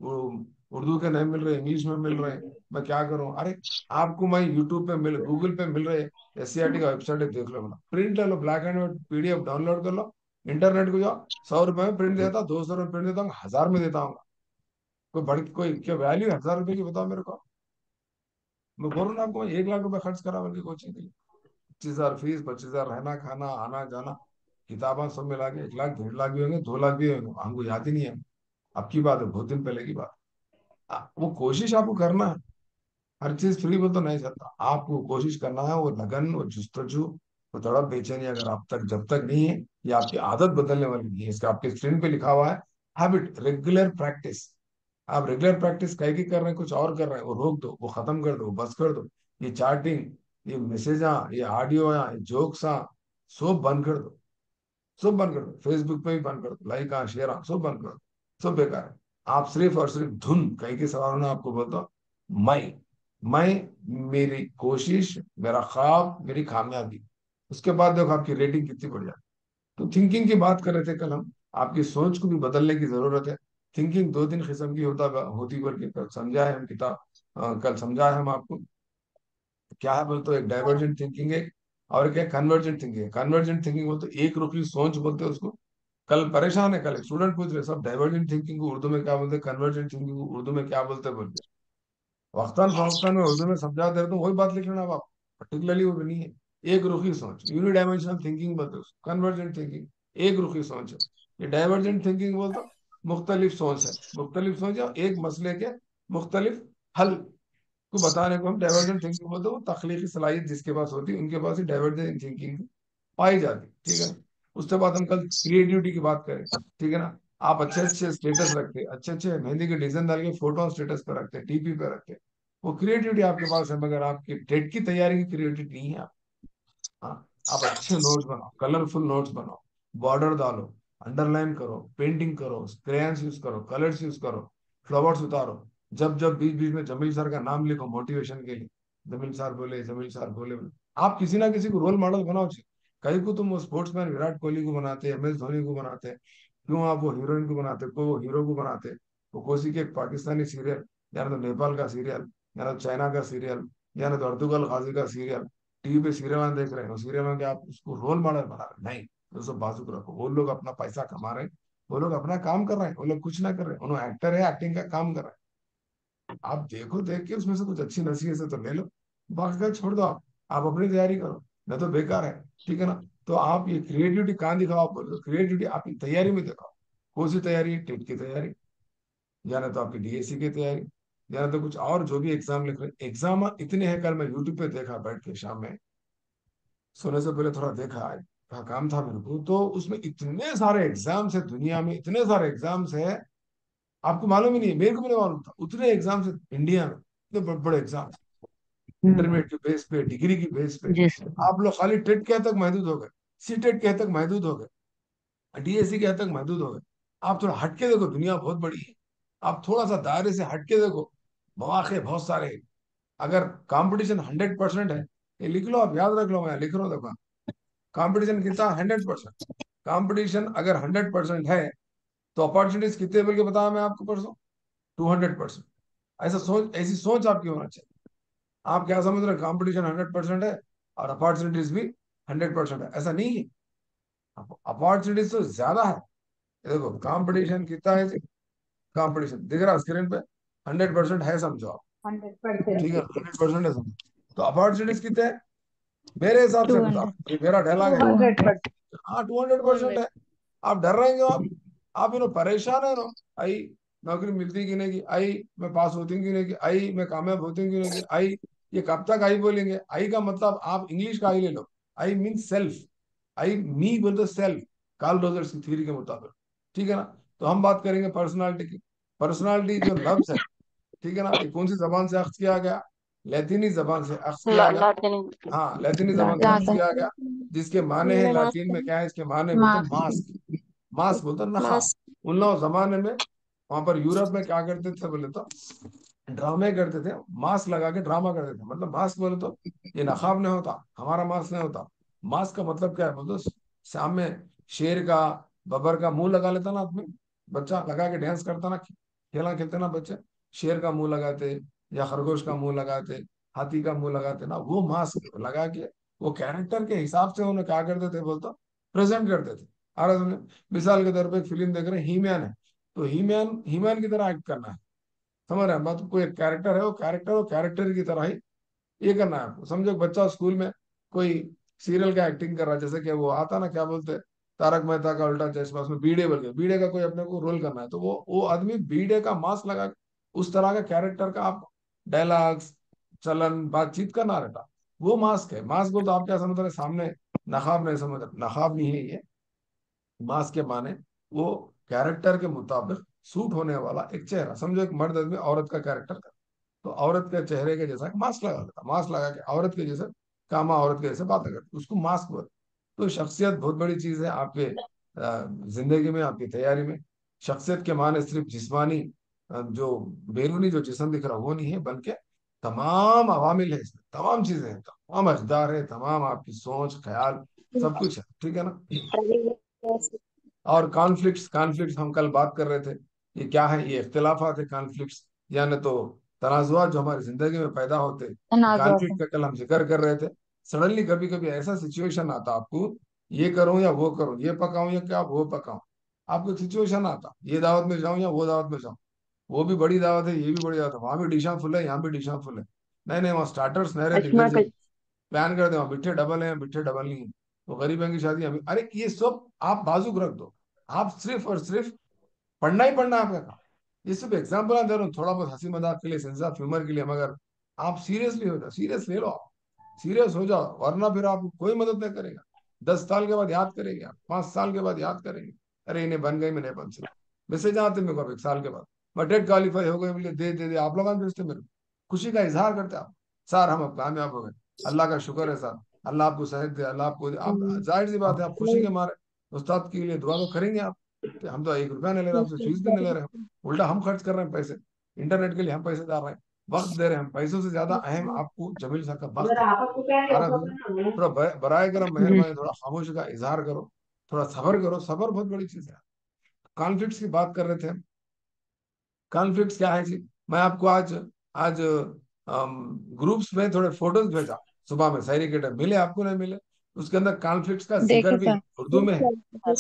वो उर्दू के नहीं मिल रहे, इंग्लिश में मिल रहे, मैं क्या करूं। अरे आपको मैं यूट्यूब पे मिल, गूगल पे मिल रहे, एससीईआरटी का वेबसाइट है, देख लो बोला, प्रिंट ले लो, black and white PDF download कर लो, इंटरनेट को जाओ, 100 रुपए में प्रिंट देता, 200 में प्रिंट देता हूँ, 1000 में देता हूँ। कोई बड़ी कोई क्या वैल्यू है 1000 रुपए की, बताओ मेरे को। मैं बोल रहा हूँ ना आपको, मैं 1 लाख रुपए खर्च करा उनकी कोचिंग के लिए, 25,000 फीस, 25,000 रहना खाना आना जाना, किताबें सब मिला के 1 लाख 1.5 लाख भी होंगे, 2 लाख भी होंगे, हमको याद ही नहीं है। अब की बात है, बहुत दिन पहले की बात। वो कोशिश आपको करना है, हर चीज फ्री में तो नहीं चलता, आपको कोशिश करना है, वो लगन, वो जुस्तजू, वो तड़प बेचैनी अगर आप तक जब तक नहीं है, ये आपकी आदत बदलने वाली नहीं है। इसका आपके स्क्रीन पे लिखा हुआ है, हैबिट, रेगुलर प्रैक्टिस। आप रेगुलर प्रैक्टिस कह के कर रहे हैं, कुछ और कर रहे हैं, वो रोक दो, वो खत्म कर दो, बस कर दो। ये चैटिंग, ये मैसेज, ये ऑडियो, ये जोक्स, सब बंद कर दो, सब बंद कर दो, फेसबुक पे भी बंद कर दो, लाइक शेयर सब बंद कर दो, सब बेकार है। आप सिर्फ और सिर्फ धुन कहीं के सवालों में आपको बोलता हूँ, मैं, मेरी कोशिश, मेरा ख्वाब, मेरी कामयाबी, उसके बाद देखो आपकी रेटिंग कितनी बढ़ जाती। तो थिंकिंग की बात कर रहे थे कल हम, आपकी सोच को भी बदलने की जरूरत है। थिंकिंग 2-3 किस्म की होती करके कल समझा है हम, किताब कल समझा है हम आपको। क्या है बोलते हो, एक डाइवर्जेंट थिंकिंग है, और क्या कन्वर्जेंट थिंकिंग है। कन्वर्जेंट थिंकिंग बोलते एक रुखी सोच बोलते हैं उसको। कल परेशान है, कल एक स्टूडेंट पूछ रहे सब डाइवर्जेंट थिंकिंग को उर्दू में क्या बोलते हैं, कन्वर्जेंट थिंकिंग को उर्दू में क्या बोलते हैं बोलते। वक्तान फवक्तान में उर्दू में समझा दे रहे तो वही बात लिख लेना आप, पर्टिकुलरली वो भी नहीं है। एक रुखी सोच, यूनिडायमेंशनल थिंकिंग बोलते हैं, कन्वर्जेंट थिंकिंग एक रुखी सोच है। ये डाइवर्जेंट थिंकिंग बोलते हैं, मुख्तलिफ सोच है, मुख्तलिफ सोच है, एक मसले के मुख्तलिफ हल को बताने को हम डाइवर्जेंट थिंकिंग बोलते हैं। वो तख्लीकी सलाहियत जिसके पास होती है उनके पास ही डाइवर्जेंट थिंकिंग पाई जाती, ठीक है ना। उसके बाद हम कल क्रिएटिविटी की बात करें, ठीक है ना। आप अच्छे अच्छे स्टेटस रखते, अच्छे अच्छे मेहंदी के डिजाइन डाल के फोटो स्टेटस पे रखते, टीपी पे रखते, वो क्रिएटिविटी आपके पास है, मगर आपकी टेट की तैयारी की क्रिएटिविटी नहीं है। हाँ, आप अच्छे नोट्स बनाओ, कलरफुल नोट्स बनाओ, बॉर्डर डालो, अंडरलाइन करो, पेंटिंग करो, क्रेयंस यूज करो, कलर्स यूज करो, फ्लावर्स उतारो, जब जब बीच बीच में जमील सर का नाम लिखो मोटिवेशन के लिए, जमील सर बोले, जमील सर बोले। आप किसी ना किसी को रोल मॉडल बनाओ जी। कहीं को तुम स्पोर्ट्समैन विराट कोहली को बनाते, एम एस धोनी को बनाते, क्यों आप वो हीरोइन को बनाते, को वो हीरो को बनाते, वो कोसी के एक पाकिस्तानी सीरियल, या तो नेपाल का सीरियल, या तो चाइना का सीरियल, या तो अर्तुगल गाजी का सीरियल, टीवी पे सीरियल देख रहे हैं, सीरियल में क्या आप उसको रोल मॉडल बना रहे हैं? नहीं, तो सब बाजू रखो, वो लोग अपना पैसा कमा रहे हैं, वो लोग अपना काम कर रहे हैं, वो लोग कुछ ना कर रहे हैं, उन्होंने एक्टर है, एक्टिंग का काम कर रहे हैं। आप देखो, देख के उसमें से कुछ अच्छी नसीहत से तो ले लो, बाकी का छोड़ दो, आप अपनी तैयारी करो, नहीं तो बेकार है, ठीक है ना। तो आप ये क्रिएटिविटी कहाँ दिखाओ, आप बोलो क्रिएटिविटी आपकी तैयारी में दिखाओ। कौन सी तैयारी? टेट की तैयारी, या ना तो आपकी डीएससी की तैयारी, या तो कुछ और जो भी एग्जाम लिख रहे, एग्जाम इतने हैं। कल मैं यूट्यूब पे देखा बैठ के शाम में, सोने से पहले थोड़ा देखा, आज थोड़ा काम था मेरे को, तो उसमें इतने सारे एग्जाम्स है, दुनिया में इतने सारे एग्जाम्स है, आपको मालूम ही नहीं है, मेरे को भी नहीं मालूम था उतने एग्जाम्स है इंडिया में, इतने बड़े बड़े एग्जाम्स, इंटरमीडिएट के बेस पे, डिग्री की बेस पे। जी सर। आप लोग खाली टेट के हद तक महदूद हो गए, सीटेट के हद तक महदूद हो गए, डीएससी के हद तक महदूद हो गए। आप थोड़ा हटके देखो, दुनिया बहुत बड़ी है। आप थोड़ा सा दायरे से हटके देखो, मौके बहुत सारे हैं। अगर कंपटीशन 100% है, ये लिख लो, आप याद रख लो, मैं लिख रहा हूँ देखो, कंपटीशन कितना 100%। कंपटीशन अगर 100% है तो अपॉर्चुनिटीज कितने बोल के बताया मैं आपको परसों, 200%। ऐसा सोच, ऐसी सोच आपकी होना चाहिए। आप क्या समझ रहे हैं, कंपटीशन 100% है और अपॉर्चुनिटीज भी 100% है? ऐसा नहीं है, अपॉर्चुनिटीज तो ज्यादा है। ये देखो कंपटीशन कितना है जी, कंपटीशन दिख रहा स्क्रीन पे, 100% है समझो आप, 100%। ठीक है, 100% है समझो। तो अपॉर्चुनिटीज कितने हैं मेरे हिसाब से बता, 200। ये मेरा डायलॉग है। 200%। हाँ 200% है। आप डर रहे हो, आप परेशान है ना, आई नौकरी मिलती कि नहीं, की आई मैं पास होती कि नहीं, की आई मैं कामयाब होती कि नहीं, की आई ये कब तक आई बोलेंगे। आई का मतलब आप इंग्लिश का आई ले लो, आई मीन सेल्फ, आई मी बोलते सेल्फ, कार्ल रोजर्स की थ्योरी के मुताबिक, ठीक है ना। तो हम बात करेंगे पर्सनालिटी की। पर्सनालिटी जो लफ्ज है, ठीक है ना, ये कौन सी जबान से अख्त किया गया, लैतिनी जबान से अख्त किया गया। लातिन। हाँ लैतिनी जबान से अख्त किया गया, जिसके माने हैं लातीन में क्या है, इसके माने बोलते हैं मास्क। मास्क, मास्क बोलते हैं नखा। मास्क। उन लोग जमाने में वहां पर यूरोप में क्या करते थे बोले तो, ड्रामे करते थे, मास्क लगा के ड्रामा करते थे। मतलब मास्क बोले तो ये नकाब नहीं होता, हमारा मास्क नहीं होता। मास्क का मतलब क्या है बोलो, सामने शेर का, बबर का मुंह लगा लेता ना आदमी, बच्चा लगा के डांस करता ना, खेला खेलते ना बच्चे, शेर का मुंह लगाते या खरगोश का मुंह लगाते, हाथी का मुंह लगाते ना, वो मास्क लगा के वो कैरेक्टर के हिसाब से उन्हें क्या करते थे बोलते, प्रेजेंट करते थे। आ रहा है समझ? मिसाल के तौर पर एक फिल्म देख रहे हैं, ही मैन है, तो ही मैन, ही मैन की तरह एक्ट करना है, समझ रहे हैं बात। कोई कैरेक्टर है, वो कैरेक्टर की तरह ही ये करना है आपको। समझो एक बच्चा स्कूल में कोई सीरियल का एक्टिंग कर रहा है, जैसे कि वो आता ना क्या बोलते हैं, तारक मेहता का उल्टा चश्मा, उसमें बीड़े बोल के, बीड़े का कोई अपने को रोल करना है, तो वो आदमी बीड़े का मास्क लगा के उस तरह का कैरेक्टर का आप डायलॉग्स, चलन, बातचीत करना रहता, वो मास्क है। मास्क बोल तो आप क्या समझ रहे हैं, सामने नकाब नहीं समझ रहे, नकाब नहीं है ये। मास्क के माने वो कैरेक्टर के मुताबिक सूट होने वाला एक चेहरा। समझो एक मर्द आदमी औरत का कैरेक्टर कर, तो औरत के चेहरे के जैसा मास्क लगा देता, मास्क लगा के औरत के जैसे कामा, औरत के जैसे बातें करते, उसको मास्क बोलते। तो शख्सियत बहुत बड़ी चीज है आपके जिंदगी में, आपकी तैयारी में। शख्सियत के माने सिर्फ जिस्मानी, जो बैरूनी जो जिस्म दिख रहा वो नहीं है, बल्कि तमाम अवामिल है इसमें, तमाम चीजें हैं, तमाम अकदार है, तमाम आपकी सोच ख्याल सब कुछ है, ठीक है ना। और कॉन्फ्लिक्ट्स, कॉन्फ्लिक्ट्स हम कल बात कर रहे थे, ये क्या है, ये इख्तिलाफात है कॉन्फ्लिक्ट्स, यानी तो तनाजुआत जो हमारी जिंदगी में पैदा होते, तनाज़ुत। कॉन्फ्लिक्ट का कल हम जिक्र कर रहे थे। सडनली कभी कभी ऐसा सिचुएशन आता आपको, ये करूं या वो करूं, ये पकाऊं या क्या वो पकाऊं, आपको सिचुएशन आता, ये दावत में जाऊं या वो दावत में जाऊं, वो भी बड़ी दावत है, ये भी बड़ी दावत है, वहां भी डिशा फुल है, यहाँ भी डिशा फुल है, नहीं नहीं वहाँ स्टार्टर्स नहीं रहते, इधर अजमा से कल। प्लान करते हैं, बिठे डबल है, बिठे डबल नहीं है, वो गरीब की शादी अभी, अरे ये सब आप बाजूक रख दो, आप सिर्फ और सिर्फ पढ़ना ही पढ़ना है आपका काम। ये सिर्फ एग्जाम्पल दे रहा हूँ, थोड़ा बहुत हंसी मजाक के लिए, सेंस ऑफ ह्यूमर के लिए, मगर आप सीरियसली हो जाओ, सीरियस ले लो आप, सीरियस हो जाओ, वरना फिर आपको कोई मदद नहीं करेगा। 10 साल के बाद याद करेंगे आप, 5 साल के बाद याद करेंगे, अरे इन्हें बन गई, मैं नहीं बन सकता। मैसेज आते मेरे को अब 1 साल के बाद, मैं टेट क्वालिफाई हो गए, बोले दे दे आप लोग भेजते मेरे को, खुशी का इजहार करते आप, सर हम अब कामयाब हो गए, अल्लाह का शुक्र है सर, अल्लाह आपको सेहत दे, अल्लाह आपको आप, जाहिर सी बात है आप खुशी के मारे उस्ताद के लिए दुआ तो करेंगे आप। तो हम तो 1 रुपया नहीं ले रहे आपसे, फीस भी नहीं ले रहे, उल्टा हम खर्च कर रहे हैं पैसे, इंटरनेट के लिए हम पैसे डाल रहे हैं, वक्त दे रहे हैं हम, पैसों से ज्यादा अहम आपको जमील सर का वक्त है। आ रहा है? थोड़ा बराए करम जी। मेहरबानी थोड़ा खामोशी का इजहार करो, थोड़ा सबर करो, सबर बहुत बड़ी चीज है। कॉन्फ्लिक्ट्स की बात कर रहे थे हम, कॉन्फ्लिक्ट्स क्या है जी, मैं आपको आज आज ग्रुप्स में थोड़े फोटोज भेजा, सुबह में शायरी के टाइम मिले, आपको नहीं मिले, उसके अंदर कॉन्फ्लिक्ट्स का जिक्र देखे भी सर। उर्दू में है,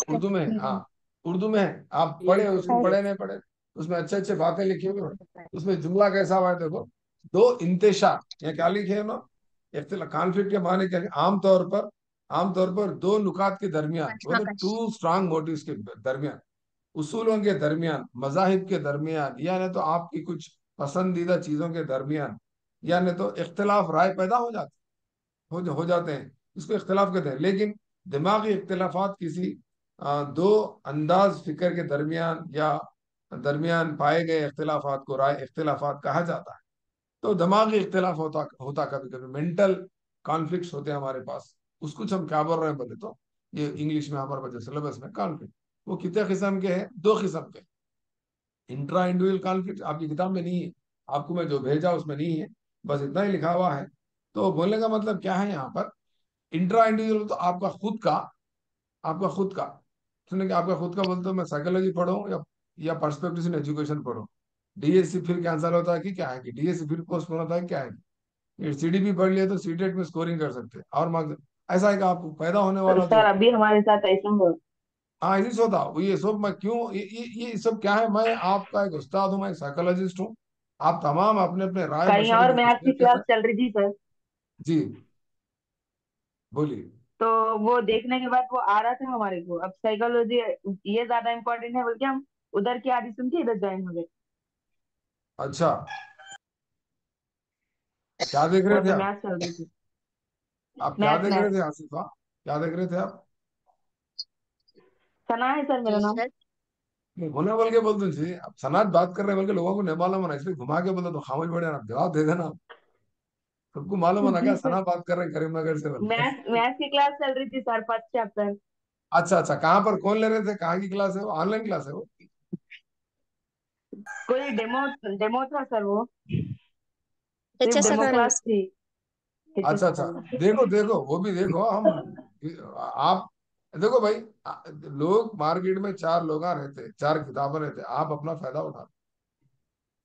उर्दू में है, हाँ उर्दू में है, आप पढ़े उसको, पढ़े नहीं पढ़े, उसमें अच्छे अच्छे बातें लिखी हुई हैं। उसमें जुमला कैसा हुआ है देखो, दो इंतशा, या क्या लिखे है ना, कॉन्फ्लिक्ट के माने क्या है? आमतौर पर दो नुकात के दरमियान, मतलब टू स्ट्रांग मोटिव्स के दरमियान, उसूलों के दरमियान, मजाहिब के दरमियान, या नहीं तो आपकी कुछ पसंदीदा चीजों के दरमियान, यानी तो इख्तिलाफ राय पैदा हो जाते हैं, इसको इख्तिलाफ कहते हैं। लेकिन दिमागी इख्तिलाफात किसी दो अंदाज फिक्र के दरमियान या दरमियान पाए गए इख्तिलाफात को राय इख्तिलाफात कहा जाता है। तो दिमागी इख्तिलाफ होता होता कभी कभी, मेंटल कॉन्फ्लिक्ट्स होते हैं हमारे पास। उसको हम क्या बोल रहे हैं बोले तो, ये इंग्लिश में हमारे बच्चे सिलेबस में कॉन्फ्लिक्ट, वो कितने किस्म के हैं? दो किस्म के। इंट्रा इंडिविजुअल कॉन्फ्लिक्ट आपकी किताब में नहीं है, आपको मैं जो भेजा उसमें नहीं है, बस इतना ही लिखा हुआ है। तो बोलने का मतलब क्या है यहाँ पर, इंट्रा इंडिविजुअल तो आपका खुद का सुने कि आपका खुद का बोलते हो मैं साइकोलॉजी पढ़ूं या पर्सपेक्टिव इन एजुकेशन पढ़ूं। डीएससी फिर कैंसिल होता है कि क्या है, कि डीएससी फिर पोस्टपोन होता है क्या है, ये सीडीपी पढ़ लिया तो सीटेट में स्कोरिंग कर सकते हैं और मार्क्स। ऐसा है कि आपको पैदा होने वाला सर जो, अभी हमारे साथ ऐसा हुआ। हाँ इसी से होता वो ये सब। मैं क्यों ये सब क्या है, मैं आपका एक उस्ताद हूँ, मैं एक साइकोलॉजिस्ट हूँ। आप तमाम अपने अपने राय कहीं मशवरे और मुझसे मैथ शेयर की कर रहे क्लास चल रही थी सर। हैं। जी बोलिए। तो वो देखने के बाद वो आ रहा था हमारे को, अब साइकोलॉजी ये ज्यादा इम्पोर्टेंट है बोल के हम उधर की आदि सुन के इधर ज्वाइन हो गए। अच्छा, क्या देख रहे वहाँ थे पे आप? मैथ चल रही थी। आप क्या मैथ देख रहे मैथ। थे आसिफा, क्या देख रहे थे आप? सना है सर मेरा जी नाम। सर। नहीं, होना बोल के बोल दीजिए, आप सनात बात कर रहे हैं बोल के लोगों को नहीं मालूम होना, इसलिए घुमा के बोला तो खामोश पड़े ना, जवाब दे देना। सबको मालूम होना क्या जी सर। सना बात कर रहे हैं करीमनगर से बोल के। मैथ मैथ की क्लास चल रही थी सर, फर्स्ट चैप्टर। अच्छा अच्छा, कहाँ पर कौन ले रहे थे, कहाँ की क्लास है वो, ऑनलाइन क्लास है वो? कोई डेमो डेमो था सर वो। सिर्फ एचएस डेमो अकेडमी क्लास से। थी। एचएस अच्छा अच्छा, अकेडमी। देखो देखो वो भी देखो हम, आप देखो भाई, लोग मार्केट में चार लोग रहते, चार किताबें रहते, आप अपना फायदा उठा।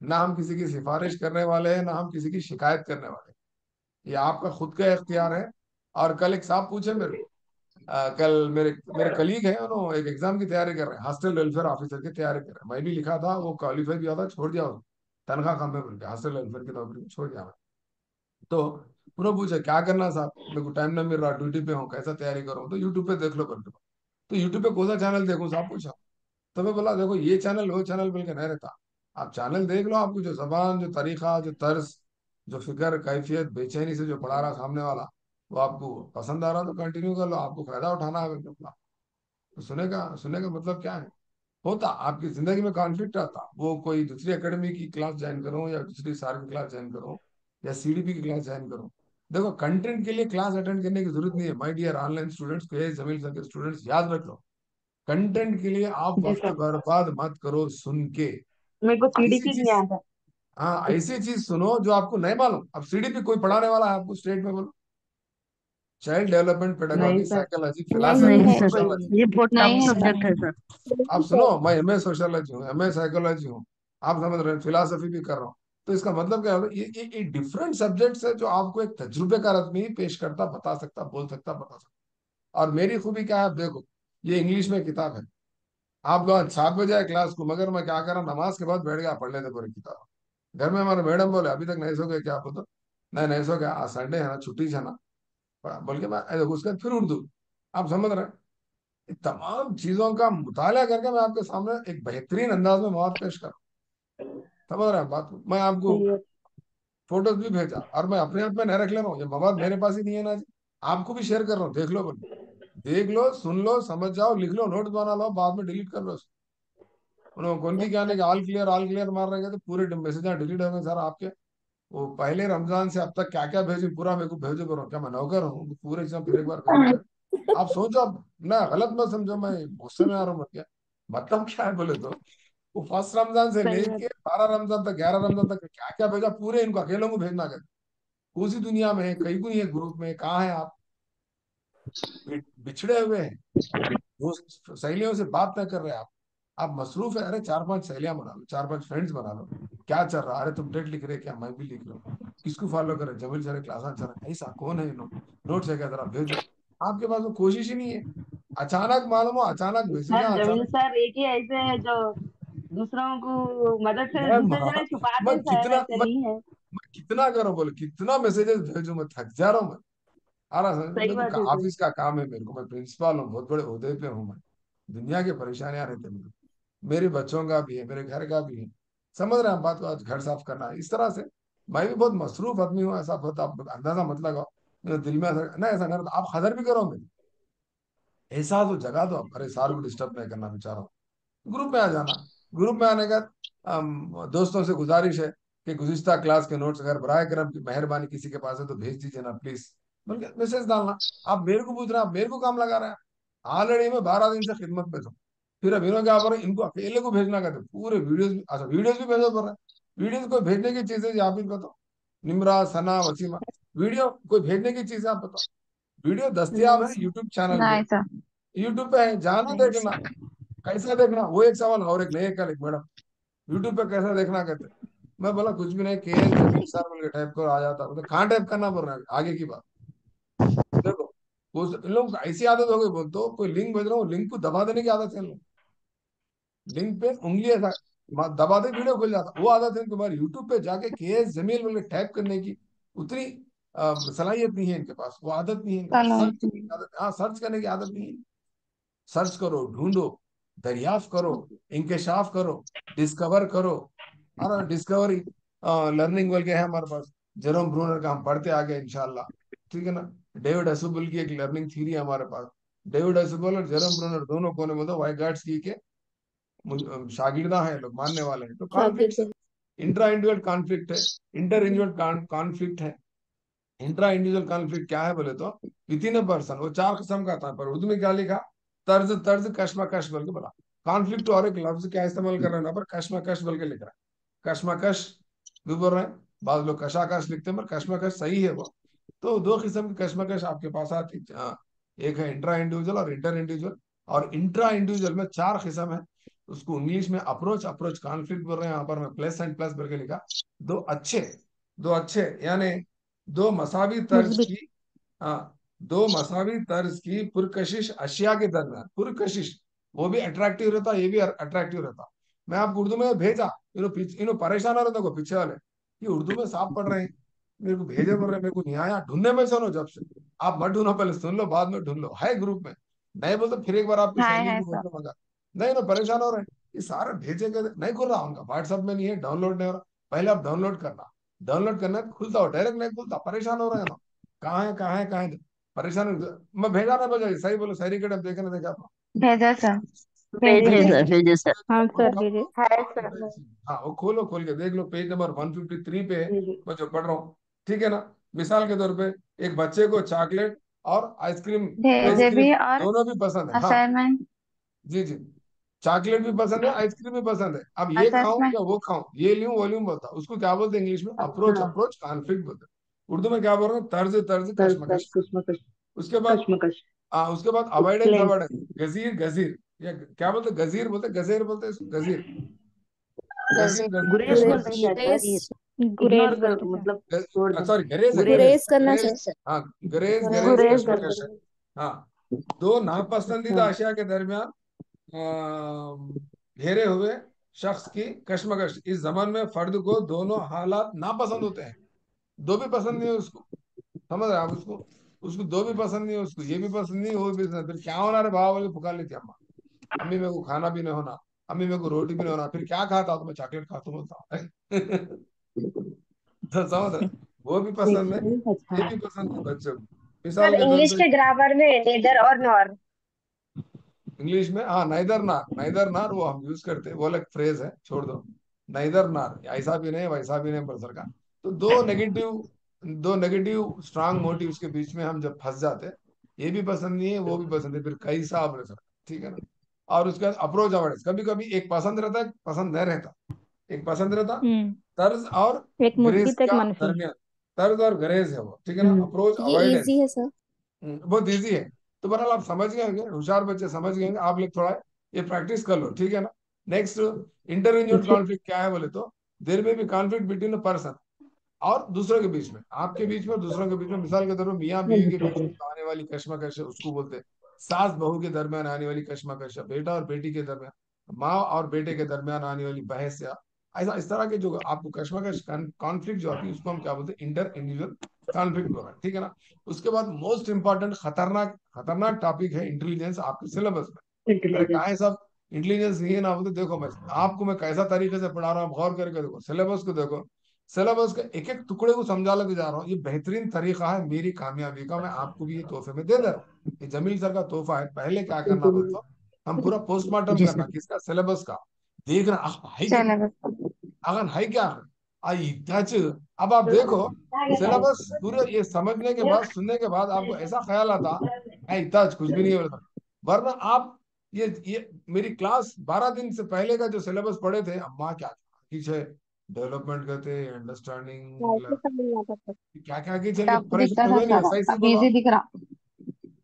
ना हम किसी की सिफारिश करने वाले हैं, ना हम किसी की शिकायत करने वाले हैं। ये आपका खुद का इख्तियार है। और कल एक साहब पूछे मेरे को, कल मेरे मेरे कलीग हैं, उन्होंने एक एग्जाम की तैयारी कर रहे हैं, हॉस्टल वेलफेयर ऑफिसर की तैयारी कर रहे हैं। मैं भी लिखा था, वो क्वालिफाई भी हुआ था, छोड़ दिया उसको, तनख्वाह कम है बोल के हॉस्टल वेलफेयर की नौकरी को छोड़ दिया मैं। तो उन्होंने पूछा क्या करना है साहब, मेरे को टाइम ना मिल रहा, ड्यूटी पे हूँ, कैसा तैयारी करूँ? तो यूट्यूब पे देख लो कर दो। तो यूट्यूब पे कौन सा चैनल देखूं साहब पूछा। तो मैं बोला देखो ये चैनल वो चैनल बोल के नहीं रहता, आप चैनल देख लो, आपको जो जबान, जो तरीका, जो तर्ज, जो फिक्र, कैफियत, बेचैनी से जो पढ़ा रहा सामने वाला, वो आपको पसंद आ रहा तो कंटिन्यू कर लो, आपको फायदा उठाना है बिल्कुल। तो सुने का मतलब क्या है, होता आपकी जिंदगी में कॉन्फ्लिक्ट आता, वो कोई दूसरी एकेडमी की क्लास ज्वाइन करो या दूसरी सार की क्लास ज्वाइन करो या सीडीपी की क्लास ज्वाइन करो। देखो कंटेंट के लिए क्लास अटेंड करने की जरूरत नहीं है, माय डियर ऑनलाइन स्टूडेंट्स को, ये जमील सर के स्टूडेंट्स याद रख लो, कंटेंट के लिए आप जी वक्त सर। बर्बाद मत करो सुन के। मेरे को ऐसी सीडीपी नहीं चीज, आता। हाँ ऐसी चीज सुनो जो आपको नहीं मालूम। अब सीडीपी कोई पढ़ाने वाला है आपको स्टेट में बोलो? चाइल्ड डेवलपमेंट नहीं पेडागोगी, सर। साइकोलॉजी, नहीं फिलोसफी, है कोई सर। भी सोशोलॉजी। नहीं। ये बहुत टफ नहीं है सर। सब्जेक्ट है सर। आप सुनो, मैं एमए सोशोलॉजी हूँ, एमए साइकोलॉजी हूँ, आप समझ रहे हैं, फिलोसफी भी कर रहा हूँ। तो इसका मतलब क्या है, ये डिफरेंट सब्जेक्ट्स है जो आपको एक तजुर्बेकार आदमी पेश करता, बता सकता, बोल सकता, बता सकता। और मेरी खूबी क्या है, आप देखो, ये इंग्लिश में किताब है, आप लोग 7 बजे आए क्लास को, मगर मैं क्या करा, नमाज के बाद बैठ गया पढ़ लेते पूरी किताब। घर में हमारे मैडम बोले अभी तक नहीं सो गए क्या, आप तो नहीं नहीं सो गया, आज संडे है ना, छुट्टी है ना, बोल के मैं उसके बाद फिर उर्दू। आप समझ रहे हैं, इन तमाम चीजों का मुताला करके मैं आपके सामने एक बेहतरीन अंदाज में मवाद पेश कर, समझ रहे हैं बात को? मैं आपको सही है। फोटोज भी भेजा, और मैं अपने आप में नहीं रख ले रहा हूँ, ये मवाद मेरे पास ही नहीं है ना जी, आपको भी शेयर कर रहा हूँ, देख लो बोलो, देख लो, सुन लो, समझ जाओ, लिख लो, नोट बना लो, बाद में डिलीट कर लो। उन्होंने कौन की क्या नहीं कि ऑल क्लियर मार रहे तो पूरे मैसेज डिलीट हो गए सर आपके। वो पहले रमजान से अब तक क्या क्या भेजे पूरा मेरे को भेजो करो, क्या मैं नौकर हूँ पूरे चीज़ फिर एक बार भेजूंगा? आप सोचो, अब ना गलत मत समझो, मैं गुस्से में आ रहा हूँ मत क्या, मतलब क्या है बोले तो, वो फर्स्ट रमजान से सही बात। लेके 12 रमजान तक, 11 रमजान तक क्या क्या भेजा, पूरे इनको अकेलों को भेजना कर। उसी दुनिया में है, कहीं को नहीं है, ग्रुप में कहाँ है आप, बिछड़े हुए हैं, दोस्त सहेलियों से बात ना कर रहे आप मसरूफ है। अरे 4-5 सहेलियां बना लो, 4-5 फ्रेंड्स बना लो, क्या चल रहा है, अरे तुम डेट लिख रहे क्या, मैं भी लिख रहा हूँ, किसको फॉलो करे, जमील सर क्लास चल रहा है, ऐसा कौन है नो, नोट्स है क्या, जरा भेजो। आपके पास वो कोशिश ही नहीं है, अचानक मालूम हो, अचानक मैसेज, सर जमील अचानक। सर एक ही ऐसे है जो दूसरों को मदद से मैं दूसरे से मैं छुपाते सर, कितना ऐसे मैं, नहीं है। मैं कितना करूं बोले, कितना मैसेजेस भेजूं, मैं थक जा रहा हूँ मैं। आ रहा समझ, सही देखो बात है सर। ऑफिस का काम है मेरे को, मैं प्रिंसिपल हूँ, बहुत बड़े ओहदे पे हूँ मैं, दुनिया की परेशानियां रहती हैं मेरे बच्चों का भी है, मेरे घर का भी है। समझ रहे हैं आप बात को? आज घर साफ करना है इस तरह से। मैं भी बहुत मसरूफ आदमी हूँ, ऐसा बहुत आप अंदाजा मत लगाओ। मेरे दिल में ऐसा ना, ऐसा नहीं, आप खदर भी करोगे, एहसास हो जगा दो आप, अरे सार को डिस्टर्ब नहीं करना बेचारा, ग्रुप में आ जाना। ग्रुप में आने का दोस्तों से गुजारिश है कि गुज़िश्ता क्लास के नोट्स अगर बराए करम की मेहरबानी किसी के पास है तो भेज दीजिए ना प्लीज, बल्कि मैसेज डालना। आप मेरे को पूछ रहे हैं, आप मेरे को काम लगा रहे हैं। ऑलरेडी मैं 12 दिन से खिदमत में था, फिर अब इन्होंने क्या कर रहे हैं, इनको अकेले को भेजना कहते हैं, पूरे वीडियोस भी, अच्छा वीडियोस भी भेजो पड़ रहा है। वीडियोस को भेजने की चीजें आप ही बताओ, निमरा सना वसीमा, वीडियो कोई भेजने की चीज है, आप बताओ। वीडियो दस्तयाब नहीं है सर। यूट्यूब चैनल पे, नहीं सर। यूट्यूब पे है, जाना नहीं देख लेना। सर। कैसा देखना वो एक सवाल, और एक नए कल एक मैडम यूट्यूब पे कैसा देखना कहते हैं। मैं बोला कुछ भी नहीं, के एस जमील सर बोल के टाइप करो आ जाता, मतलब कहाँ टाइप करना पड़ रहा है आगे की बात। देखो वो इन लोग ऐसी आदत हो गई, बोल तो कोई लिंक भेज रहा हूँ, लिंक को दबा देने की आदत है इन लोग। लिंक पे उंगली ऐसा दबा दे वीडियो खुल जाता, वो आदत है इनके पास। यूट्यूब पे जाके के एस जमील बोल के टाइप करने की उतनी सलाहियत नहीं है इनके पास, वो आदत नहीं है इनके पास, चलो सर्च करने की आदत, हाँ सर्च करने की आदत नहीं है। सर्च करो, ढूंढो, दरियाफ्त करो, इंकशाफ करो, डिस्कवर करो। और डिस्कवरी लर्निंग बोल के है हमारे पास, जेरोम ब्रूनर का, हम पढ़ते आगे इंशाल्लाह, ठीक है ना। डेविड असुबल की एक लर्निंग थ्योरी है हमारे पास। डेविड असुबल और जेरोम ब्रूनर दोनों कोने में, तो वाई गार्ड्स की के शागिर्दा है, लोग मानने वाले हैं। तो कॉन्फ्लिक्ट है, इंट्रा इंडिविजुअल कॉन्फ्लिक्ट है, इंटर इंडिविजुअल कॉन्फ्लिक्ट है। इंट्रा इंडिविजुअल कॉन्फ्लिक्ट क्या है बोले तो विद इन अ पर्सन, वो 4 किस्म का था, पर उर्दू में क्या लिखा, तर्ज तर्ज कश्मकश बोल के बोला। कॉन्फ्लिक्ट और एक लफ्ज क्या इस्तेमाल कर रहे हैं ना, पर कश्मकश बोल के लिख रहा है, कश्मकश भी बोल रहे हैं। बाद लोग कशाकश लिखते हैं, पर कश्मकश सही है वो। तो 2 किस्म की कश्मकश आपके पास आती है, एक है इंट्रा इंडिविजुअल और इंटर इंडिविजुअल। और इंट्रा इंडिविजुअल में 4 किस्म है, उसको इंग्लिश में अप्रोच अप्रोच कॉन्फ्लिक्ट बोल रहे हैं। यहाँ पर मैं प्लस एंड प्लस बोल के लिखा, दो अच्छे, दो अच्छे यानी दो मसावी तर्ज मुस्बित। की, हाँ, दो मसावी तर्ज की पुरकशिश अशिया के दरमियान, पुरकशिश, वो भी अट्रैक्टिव रहता, ये भी अट्रैक्टिव रहता। मैं आपको उर्दू में भेजा, इन्हों परेशान हो रहे थे पीछे वाले, ये उर्दू में साफ पढ़ रहे हैं, मेरे को भेजे पढ़ रहे हैं, मेरे को नहीं आया, ढूंढने में सुनो जब से। आप मत ढूंढो, पहले सुन लो, बाद में ढूंढ लो, है ग्रुप में। नहीं बोलते फिर एक बार आपकी सहेली है को सर। भेजो मगर, नहीं ना परेशान हो रहे हैं। ये सारे भेजे के नहीं खुल रहा उनका, व्हाट्सएप में नहीं है, डाउनलोड नहीं हो रहा। पहले आप डाउनलोड करना, डाउनलोड करना है, खुलता हो, डायरेक्ट नहीं खुलता, परेशान हो रहे हैं ना। कहाँ है कहाँ है कहाँ है, परेशान मैं भेजा ना भेजा, सही बोलो, सही कदम देखे ना देखा आप। भेजा सर। भेजे भेजिए। सर। भेजे सर। हाँ वो सर कब भेजे को- है कब को सर। भेजी? हाँ वो खोलो, खोल के देख लो, पेज नंबर 153 पे है, भेजे मैं जो पढ़ रहा हूँ, ठीक है ना। मिसाल के तौर पे एक बच्चे को चॉकलेट और आइसक्रीम, भेजे आइसक्रीम भी और दोनों भी पसंद है, हाँ। असाइनमेंट। जी जी, चॉकलेट भी पसंद है, आइसक्रीम भी पसंद है, अब ये खाऊं असेसमेंट। या वो खाऊं, ये लूं वो लूं, बोलता, उसको क्या बोलते हैं इंग्लिश में, अप्रोच हाँ अप्रोच कॉन्फ्लिक्ट बोलते हैं। उर्दू में क्या बोल रहे हैं, तर्ज तर्ज तर्ज तर्ज कश्मकश। कश्मकश उसके बाद कश्मकश उसके बाद अवॉइडेंस एक्सप्लेन अवॉइडेंस, गजीर गजीर, या क्या बोलते हैं, गजीर बोलते हैं, गजेर बोलते हैं इसको, गजीर, गजीर गजी गजीर गुरेज कश्मकश। बोलते हैं शायद सर। गुरेज इग्नोर गुरेज कर बोलते हैं मतलब छोड़ दो। सॉरी गरेज है, गुरेज गरेज गुरेज करना गरेज, सर। हाँ, गरेज गरेज गुरेज कश्मकश करते है। हैं। हाँ, दो हाँ नापसंदीदा अशिया के दरमियान घेरे हुए शख्स की कश्मकश, इस जमान में फर्द को दोनों हालात नापसंद होते हैं, दो भी पसंद नहीं है उसको, समझ रहे हैं आप उसको, उसको दो भी पसंद नहीं है, उसको ये भी पसंद नहीं, वो भी पसंद, फिर क्या होना रे भाव बोल के पुकार लेती है अम्मा, अम्मी मेरे को खाना भी नहीं होना, अम्मी मेरे को रोटी भी नहीं होना, फिर क्या खाता हूँ, तो मैं चॉकलेट खाता हूँ बोलता हूँ। तो समझ रहे, वो भी पसंद है, ये अच्छा भी पसंद है बच्चों को। सर मिसाल के तौर इंग्लिश पे के ग्रामर में नेदर और नॉर। इंग्लिश में, हाँ, नाइदर नार, नाइदर नार वो हम यूज करते हैं, वो अलग फ्रेज है, छोड़ दो। नाइदर नार, ऐसा भी नहीं वैसा भी नहीं पर्सन का। तो दो नेगेटिव स्ट्रांग मोटिव्स के बीच में हम जब फंस जाते हैं, ये भी पसंद नहीं है वो भी पसंद है, फिर कैसा आप रह सकते, ठीक है ना। और उसके बाद अप्रोच अवॉइडेंस, कभी कभी एक पसंद रहता है, एक पसंद नहीं रहता, एक पसंद रहता, हम्म। तर्ज और एक ग्रेज मुस्बित एक का मनफी। दरमियान, तर्ज और ग्रेज है वो, ठीक है ना, हम्म अप्रोच ये इजी अवॉइडेंस। है सर। बहुत इजी है। तो बहरहाल आप समझ गए होंगे, होशियार बच्चे समझ गए होंगे, आप लोग थोड़ा ये प्रैक्टिस कर लो, ठीक है ना। नेक्स्ट, इंटर इंडिविजुअल ठीक कॉन्फ्लिक्ट क्या है बोले तो, देर में भी कॉन्फ्लिक्ट बिटवीन अ पर्सन और दूसरों के बीच में, आपके बीच में दूसरों के बीच में, मिसाल के तौर पर मियाँ है बीवी के दूसरों बीच को में आने वाली कश्मकश है, उसको बोलते हैं। सास बहू के दरमियान आने वाली कश्मकश है, बेटा और बेटी के दरमियान, माँ और बेटे के दरमियान आने वाली बहस या ऐसा, इस तरह के जो आपको कश्मकश कॉन्फ्लिक्ट जो आती है, उसको हम क्या बोलते हैं, इंटर इंडिविजुअल कॉन्फ्लिक्ट बोल रहे हैं, ठीक है ना। उसके बाद मोस्ट इंपॉर्टेंट खतरनाक खतरनाक टॉपिक है इंटेलिजेंस आपके सिलेबस में। अरे इंटेलिजेंस कहा है सब, इंटेलिजेंस नहीं है ना, वो तो देखो मैं कैसा तरीके से पढ़ा रहा हूँ, गौर करके देखो, सिलेबस को देखो। सिलेबस के एक एक टुकड़े को समझा लेके जा रहा हूँ। ये बेहतरीन तरीका है मेरी कामयाबी का, मैं आपको भी ये तोहफे में दे दे रहा हूँ। ये जमील सर का तोहफा है। पहले क्या करना बोल तो, हम पूरा पोस्टमार्टम जी करना सर। किसका, सिलेबस का। देखना है क्या, चलेगा। अगर है क्या, आई टच। अब आप देखो, सिलेबस पूरे ये समझने के बाद, सुनने के बाद आपको ऐसा ख्याल आता है टच कुछ भी नहीं है। वरना आप ये मेरी क्लास 12 दिन से पहले का जो सिलेबस पढ़े थे, अम्मा क्या पीछे डेवलपमेंट करते, अंडरस्टैंडिंग, ऐसे समझ आता था। क्या क्या की चलिए, टफ दिखता परेशान था हुए नहीं, सर, सही सही अब बोलो। इजी दिख रहा।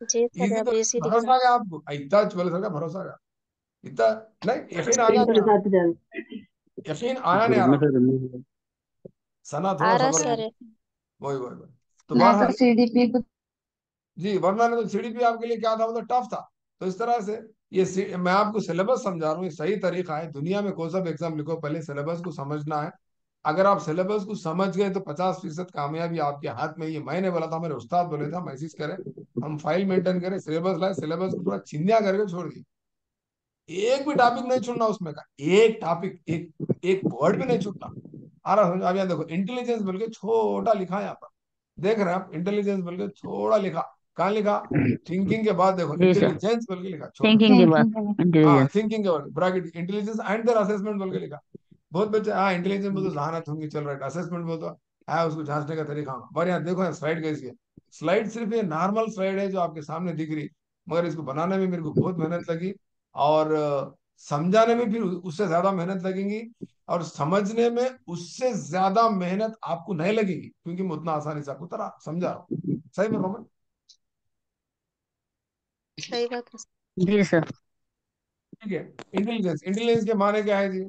जी सर, इजी तो अब ऐसे दिख भरोसा रहा। आ गया आपको, इतना बोले सर का भरोसा आ गया, इतना नहीं यकीन आ गया स्क्रीन कि के हाँ, साथ चल। यकीन आया नहीं ग्रुप आ में रहा। तो रिलीज है। सना थोड़ा आ रहा सबर सर। करो। वही तो मैं तो बहरहाल, सीडीपी को। जी वरना नहीं तो सीडीपी आपके लिए क्या था, वो तो टफ था। तो इस तरह से मैं आपको सिलेबस समझा रहा हूँ, ये सही तरीका है। दुनिया में कोई सा भी एग्जाम लिखो, पहले सिलेबस को समझना है। अगर आप सिलेबस को समझ गए तो 50% कामयाबी आपके हाथ में। ये मैंने बोला था, मेरे उस्ताद बोले था, मैसेज करें, हम फाइल मेंटेन करें, सिलेबस लाए, सिलेबस को पूरा चिंध्या करके छोड़ दिए। एक भी टॉपिक नहीं छूटना उसमें का, एक टॉपिक, एक एक वर्ड भी नहीं छूटना। आ रहा समझ। अब यहाँ देखो, इंटेलिजेंस बोल के छोटा लिखा है यहाँ पर, देख रहे हैं आप, इंटेलिजेंस बोल के थोड़ा लिखा। कहाँ लिखा, थिंकिंग के बाद देखो जी सर। इंटेलिजेंस बोल के लिखा छोटा। थिंकिंग के बाद हाँ, इंटेलिजेंस। थिंकिंग के बाद bracket intelligence and their assessment बोल के लिखा। बहुत बच्चे हाँ इंटेलिजेंस बोलते जहानत होंगी, चल रहा है, असेसमेंट बोलते है उसको जांचने का तरीका। पर यहाँ देखो, स्लाइड कैसी है। स्लाइड सिर्फ ये नॉर्मल स्लाइड है जो आपके सामने दिख रही, मगर इसको बनाने में मेरे को बहुत मेहनत लगी, और समझाने में फिर उससे ज्यादा मेहनत लगेगी, और समझने में उससे ज्यादा मेहनत आपको नहीं लगेगी, क्योंकि मैं उतना आसानी से आपको तरह समझा रहा हूँ। सही में रोमन? सही बात है। जी सर। ठीक है। इंटेलिजेंस, इंटेलिजेंस के माने क्या है जी,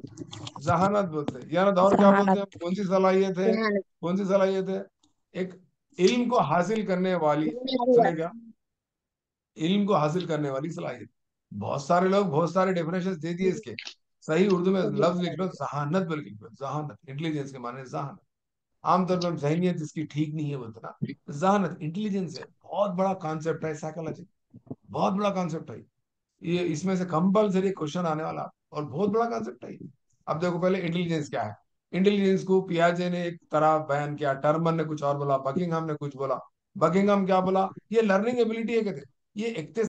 जहानत बोलते हैं, या ना और क्या बोलते जहानत। हैं, कौन सी सलाहियत है, ध्यान। कौन सी सलाहियत है, एक इल्म को हासिल करने वाली, सुने क्या, इल्म को हासिल करने वाली सलाहियत। बहुत सारे लोग बहुत सारे डेफिनेशन दे दिए इसके। सही उर्दू में लफ्ज लिख लो, जहानत बोल के लिख लो, जहानत इंटेलिजेंस के माने जहानत। आमतौर पर जहनीत इसकी ठीक नहीं है बोलते ना, जहानत इंटेलिजेंस है, बहुत बड़ा कॉन्सेप्ट है साइकोलॉजी, बहुत बड़ा कॉन्सेप्ट है। ये इसमें से कंपलसरी क्वेश्चन आने वाला, और बहुत बड़ा कॉन्सेप्ट है ये। अब देखो पहले इंटेलिजेंस क्या है। इंटेलिजेंस को पियाजे ने एक तरह बयान किया, टर्मन ने कुछ और बोला, बकिंगहाम ने कुछ बोला। बकिंगहाम क्या बोला, ये लर्निंग एबिलिटी है कहते, ये